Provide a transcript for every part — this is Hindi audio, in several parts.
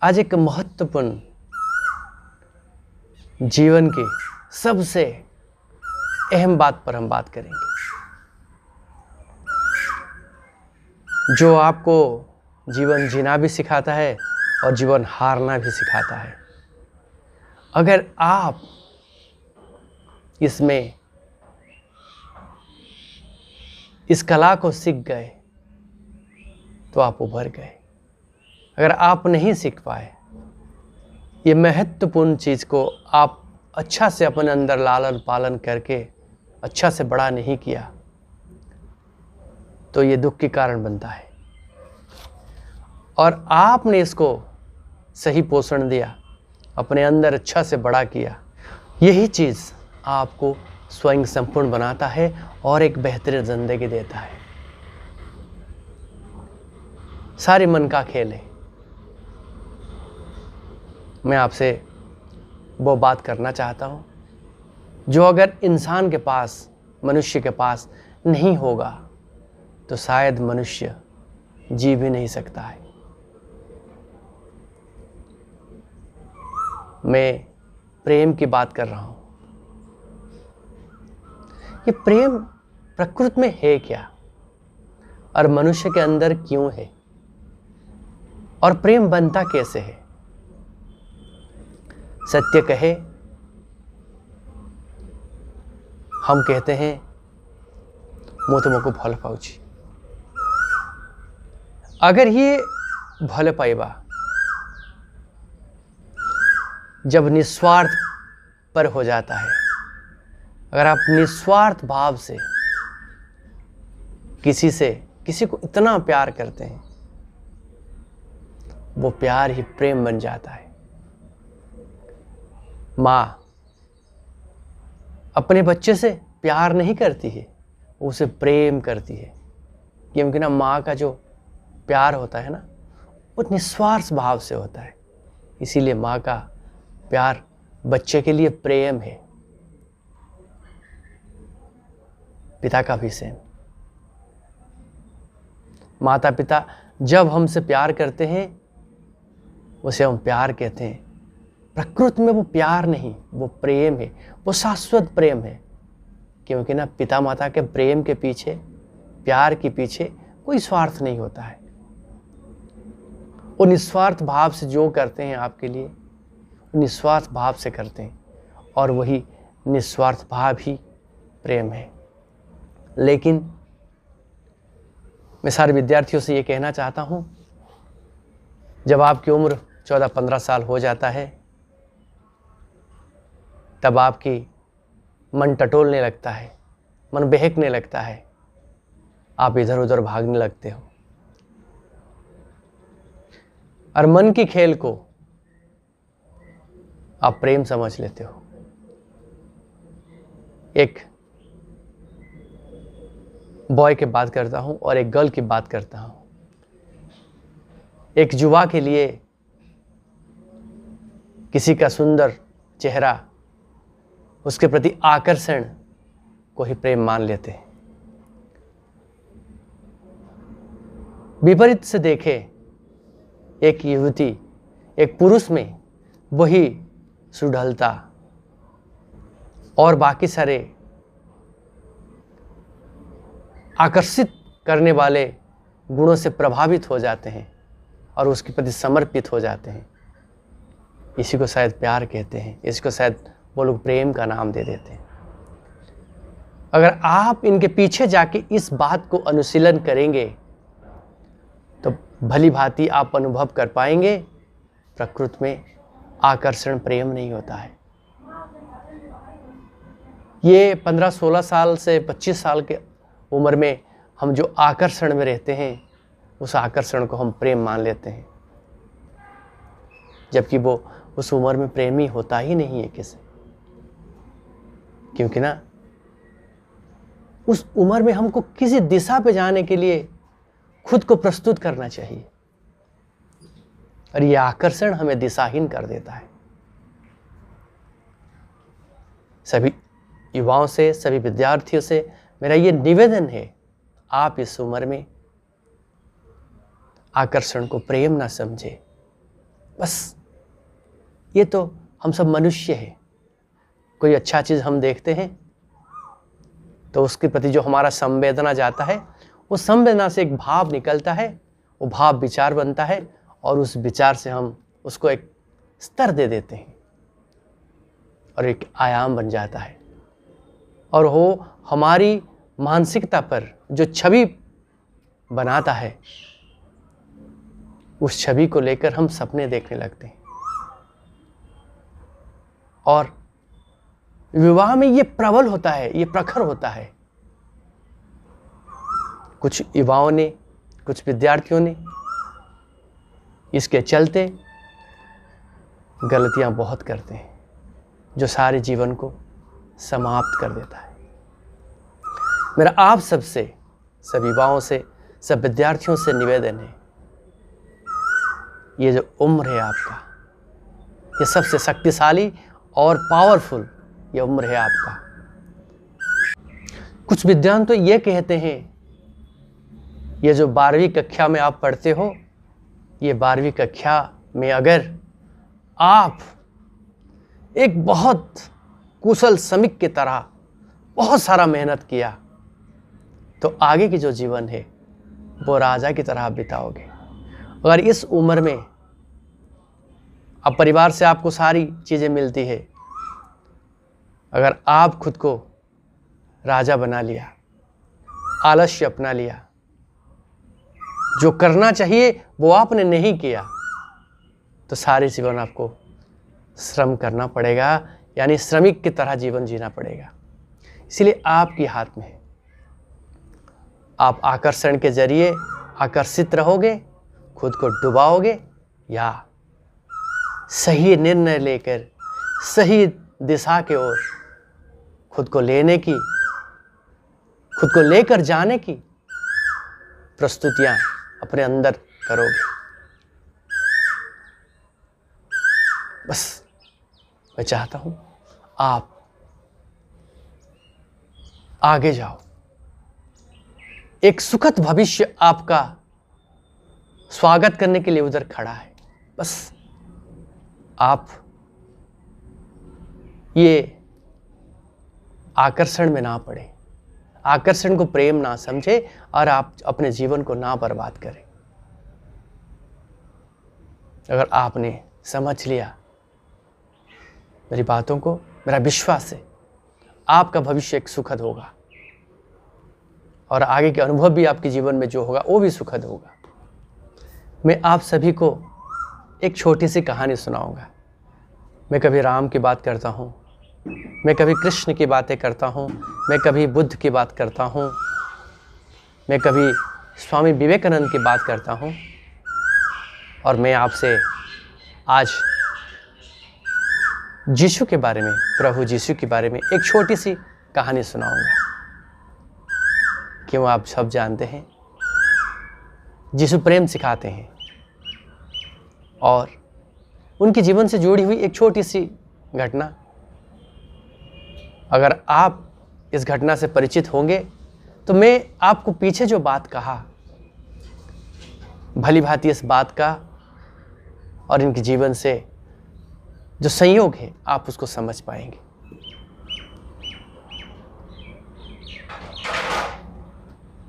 आज एक महत्वपूर्ण जीवन की सबसे अहम बात पर हम बात करेंगे, जो आपको जीवन जीना भी सिखाता है और जीवन हारना भी सिखाता है। अगर आप इसमें इस कला को सीख गए तो आप उभर गए। अगर आप नहीं सीख पाए, ये महत्वपूर्ण चीज़ को आप अच्छा से अपने अंदर लालन पालन करके अच्छा से बड़ा नहीं किया, तो ये दुख के कारण बनता है। और आपने इसको सही पोषण दिया, अपने अंदर अच्छा से बड़ा किया, यही चीज़ आपको स्वयं संपूर्ण बनाता है और एक बेहतर ज़िंदगी देता है। सारे मन का खेल है। मैं आपसे वो बात करना चाहता हूँ जो अगर इंसान के पास, मनुष्य के पास नहीं होगा तो शायद मनुष्य जी भी नहीं सकता है। मैं प्रेम की बात कर रहा हूँ। ये प्रेम प्रकृति में है क्या और मनुष्य के अंदर क्यों है और प्रेम बनता कैसे है? सत्य कहे, हम कहते हैं ମୁଁ तुमको भल पाउछि। अगर ये भल पाइबा जब निस्वार्थ पर हो जाता है, अगर आप निस्वार्थ भाव से किसी को इतना प्यार करते हैं, वो प्यार ही प्रेम बन जाता है। माँ अपने बच्चे से प्यार नहीं करती है, उसे प्रेम करती है, क्योंकि ना माँ का जो प्यार होता है ना, वो निस्वार्थ भाव से होता है। इसीलिए माँ का प्यार बच्चे के लिए प्रेम है। पिता का भी सेम। माता पिता जब हमसे प्यार करते हैं, उसे हम प्यार कहते हैं। प्रकृति में वो प्यार नहीं, वो प्रेम है, वो शाश्वत प्रेम है। क्योंकि ना पिता माता के प्रेम के पीछे, प्यार के पीछे कोई स्वार्थ नहीं होता है। वो निस्वार्थ भाव से जो करते हैं आपके लिए, निस्वार्थ भाव से करते हैं, और वही निस्वार्थ भाव ही प्रेम है। लेकिन मैं सारे विद्यार्थियों से ये कहना चाहता हूँ, जब आपकी उम्र 14-15 साल हो जाता है, तब आपकी मन टटोलने लगता है, मन बहकने लगता है, आप इधर उधर भागने लगते हो और मन की खेल को आप प्रेम समझ लेते हो। एक बॉय की बात करता हूं और एक गर्ल की बात करता हूं। एक युवा के लिए किसी का सुंदर चेहरा, उसके प्रति आकर्षण को ही प्रेम मान लेते हैं। विपरीत से देखे, एक युवती, एक पुरुष में वही सुडलता और बाकी सारे आकर्षित करने वाले गुणों से प्रभावित हो जाते हैं और उसके प्रति समर्पित हो जाते हैं। इसी को शायद प्यार कहते हैं, इसको शायद वो लोग प्रेम का नाम दे देते हैं। अगर आप इनके पीछे जाके इस बात को अनुशीलन करेंगे तो भली भांति आप अनुभव कर पाएंगे, प्रकृति में आकर्षण प्रेम नहीं होता है। ये 15-16 साल से 25 साल के उम्र में हम जो आकर्षण में रहते हैं, उस आकर्षण को हम प्रेम मान लेते हैं, जबकि वो उस उम्र में प्रेमी होता ही नहीं है किसी। क्योंकि ना उस उम्र में हमको किसी दिशा पे जाने के लिए खुद को प्रस्तुत करना चाहिए, और ये आकर्षण हमें दिशाहीन कर देता है। सभी युवाओं से, सभी विद्यार्थियों से मेरा ये निवेदन है, आप इस उम्र में आकर्षण को प्रेम ना समझे, बस ये तो हम सब मनुष्य हैं। कोई अच्छा चीज़ हम देखते हैं तो उसके प्रति जो हमारा संवेदना जाता है, उस संवेदना से एक भाव निकलता है, वो भाव विचार बनता है और उस विचार से हम उसको एक स्तर दे देते हैं और एक आयाम बन जाता है। और वो हमारी मानसिकता पर जो छवि बनाता है, उस छवि को लेकर हम सपने देखने लगते हैं। और विवाह में ये प्रबल होता है, ये प्रखर होता है। कुछ युवाओं ने, कुछ विद्यार्थियों ने इसके चलते गलतियां बहुत करते हैं, जो सारे जीवन को समाप्त कर देता है। मेरा आप सबसे, सब युवाओं से, सब विद्यार्थियों से निवेदन है, ये जो उम्र है आपका, ये सबसे शक्तिशाली और पावरफुल ये उम्र है आपका। कुछ विद्वान तो ये कहते हैं, ये जो 12वीं कक्षा में आप पढ़ते हो, ये 12वीं कक्षा में अगर आप एक बहुत कुशल श्रमिक की तरह बहुत सारा मेहनत किया तो आगे की जो जीवन है वो राजा की तरह बिताओगे। अगर इस उम्र में अब परिवार से आपको सारी चीज़ें मिलती है, अगर आप खुद को राजा बना लिया, आलस्य अपना लिया, जो करना चाहिए वो आपने नहीं किया, तो सारे जीवन आपको श्रम करना पड़ेगा, यानी श्रमिक की तरह जीवन जीना पड़ेगा। इसलिए आपके हाथ में है, आप आकर्षण के जरिए आकर्षित रहोगे, खुद को डुबाओगे, या सही निर्णय लेकर सही दिशा के ओर खुद को लेने की, खुद को लेकर जाने की प्रस्तुतियां अपने अंदर करोगे। बस मैं चाहता हूं आप आगे जाओ। एक सुखद भविष्य आपका स्वागत करने के लिए उधर खड़ा है। बस आप ये आकर्षण में ना पड़े, आकर्षण को प्रेम ना समझे और आप अपने जीवन को ना बर्बाद करें। अगर आपने समझ लिया मेरी बातों को, मेरा विश्वास है आपका भविष्य एक सुखद होगा और आगे के अनुभव भी आपके जीवन में जो होगा वो भी सुखद होगा। मैं आप सभी को एक छोटी सी कहानी सुनाऊंगा। मैं कभी राम की बात करता हूँ, मैं कभी कृष्ण की बातें करता हूँ, मैं कभी बुद्ध की बात करता हूँ, मैं कभी स्वामी विवेकानंद की बात करता हूँ, और मैं आपसे आज यीशु के बारे में, प्रभु यीशु के बारे में एक छोटी सी कहानी सुनाऊंगा। क्यों आप सब जानते हैं यीशु प्रेम सिखाते हैं, और उनके जीवन से जुड़ी हुई एक छोटी सी घटना, अगर आप इस घटना से परिचित होंगे तो मैं आपको पीछे जो बात कहा, भली भांति इस बात का और इनके जीवन से जो संयोग है आप उसको समझ पाएंगे।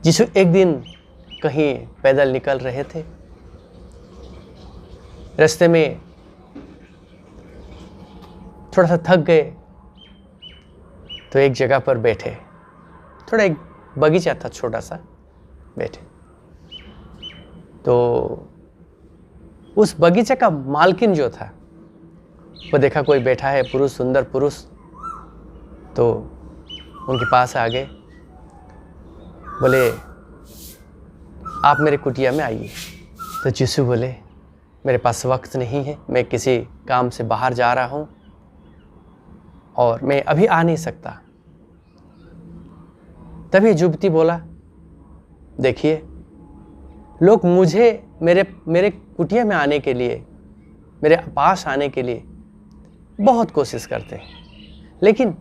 यीशु एक दिन कहीं पैदल निकल रहे थे, रास्ते में थोड़ा सा थक गए तो एक जगह पर बैठे, थोड़ा एक बगीचा था छोटा सा, बैठे। तो उस बगीचे का मालकिन जो था वो देखा कोई बैठा है पुरुष, सुंदर पुरुष, तो उनके पास आ गए, बोले आप मेरे कुटिया में आइए। तो यीशु बोले मेरे पास वक्त नहीं है, मैं किसी काम से बाहर जा रहा हूँ और मैं अभी आ नहीं सकता। तभी युवती बोला देखिए लोग मुझे मेरे कुटिया में आने के लिए, मेरे पास आने के लिए बहुत कोशिश करते हैं, लेकिन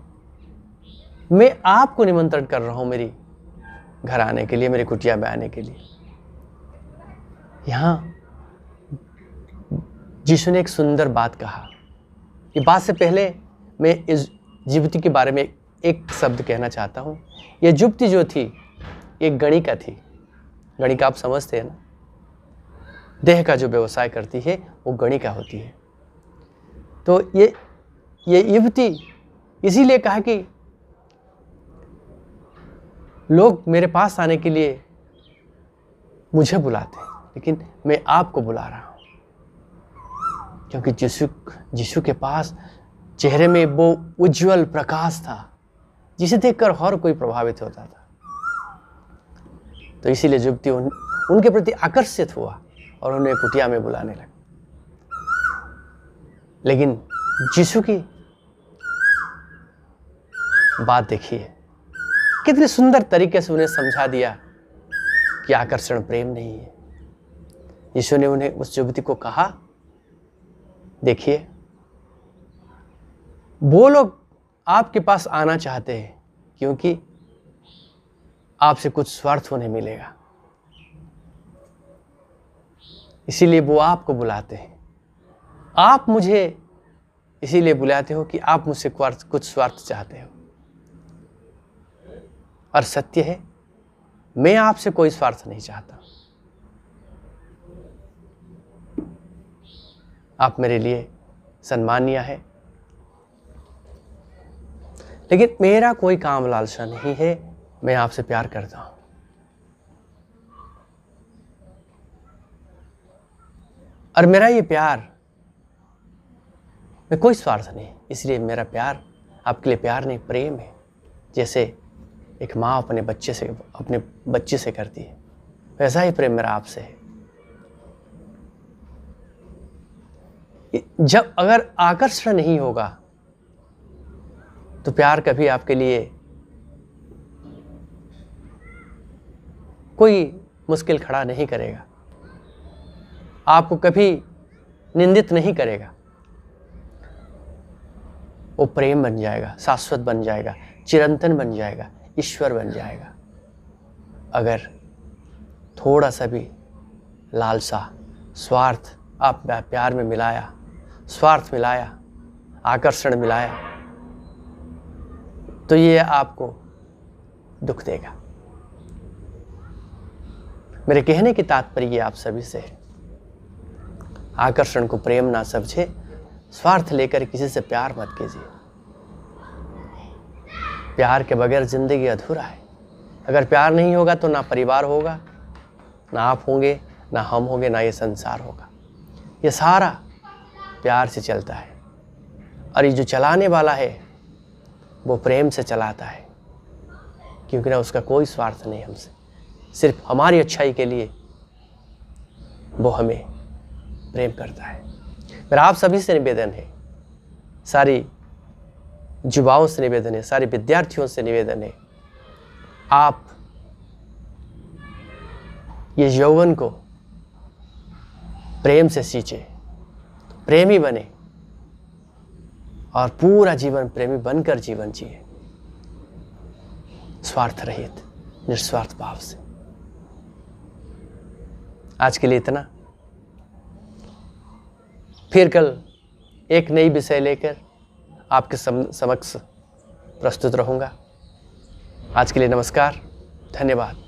मैं आपको निमंत्रण कर रहा हूँ मेरी घर आने के लिए, मेरी कुटिया में आने के लिए। यहाँ यीशु ने एक सुंदर बात कहा। ये बात से पहले मैं इस युवती के बारे में एक शब्द कहना चाहता हूँ। ये युवती जो थी एक गणिका थी। गणिका आप समझते हैं ना, देह का जो व्यवसाय करती है वो गणिका होती है। तो ये युवती इसीलिए कहा कि लोग मेरे पास आने के लिए मुझे बुलाते हैं, लेकिन मैं आपको बुला रहा हूँ, क्योंकि यीशु के पास चेहरे में वो उज्जवल प्रकाश था जिसे देखकर हर कोई प्रभावित होता था। तो इसीलिए युवती उनके प्रति आकर्षित हुआ और उन्हें कुटिया में बुलाने लगा। लेकिन यीशु की बात देखिए, कितने सुंदर तरीके से उन्हें समझा दिया कि आकर्षण प्रेम नहीं है। यीशु ने उन्हें उस युवती को कहा, देखिए वो लोग आपके पास आना चाहते हैं क्योंकि आपसे कुछ स्वार्थ उन्हें मिलेगा, इसीलिए वो आपको बुलाते हैं। आप मुझे इसीलिए बुलाते हो कि आप मुझसे कुछ स्वार्थ चाहते हो। और सत्य है, मैं आपसे कोई स्वार्थ नहीं चाहता। आप मेरे लिए सम्मानीय है, लेकिन मेरा कोई काम लालसा नहीं है। मैं आपसे प्यार करता हूं। और मेरा ये प्यार में कोई स्वार्थ नहीं, इसलिए मेरा प्यार आपके लिए प्यार नहीं, प्रेम है। जैसे एक माँ अपने बच्चे से करती है, वैसा ही प्रेम मेरा आपसे है। जब अगर आकर्षण नहीं होगा तो प्यार कभी आपके लिए कोई मुश्किल खड़ा नहीं करेगा, आपको कभी निंदित नहीं करेगा। वो प्रेम बन जाएगा, शाश्वत बन जाएगा, चिरंतन बन जाएगा, ईश्वर बन जाएगा। अगर थोड़ा सा भी लालसा, स्वार्थ आप प्यार में मिलाया, स्वार्थ मिलाया, आकर्षण मिलाया, तो ये आपको दुख देगा। मेरे कहने की तात्पर्य ये आप सभी से है, आकर्षण को प्रेम ना समझे, स्वार्थ लेकर किसी से प्यार मत कीजिए। प्यार के बगैर जिंदगी अधूरा है। अगर प्यार नहीं होगा तो ना परिवार होगा, ना आप होंगे, ना हम होंगे, ना ये संसार होगा। ये सारा प्यार से चलता है, और ये जो चलाने वाला है वो प्रेम से चलाता है, क्योंकि ना उसका कोई स्वार्थ नहीं हमसे, सिर्फ हमारी अच्छाई के लिए वो हमें प्रेम करता है। मेरा आप सभी से निवेदन है, सारी युवाओं से निवेदन है, सारे विद्यार्थियों से निवेदन है, आप ये यौवन को प्रेम से सींचे, प्रेमी बने और पूरा जीवन प्रेमी बनकर जीवन जिए, स्वार्थ रहित, निस्वार्थ भाव से। आज के लिए इतना। फिर कल एक नई विषय लेकर आपके समक्ष प्रस्तुत रहूंगा। आज के लिए नमस्कार, धन्यवाद।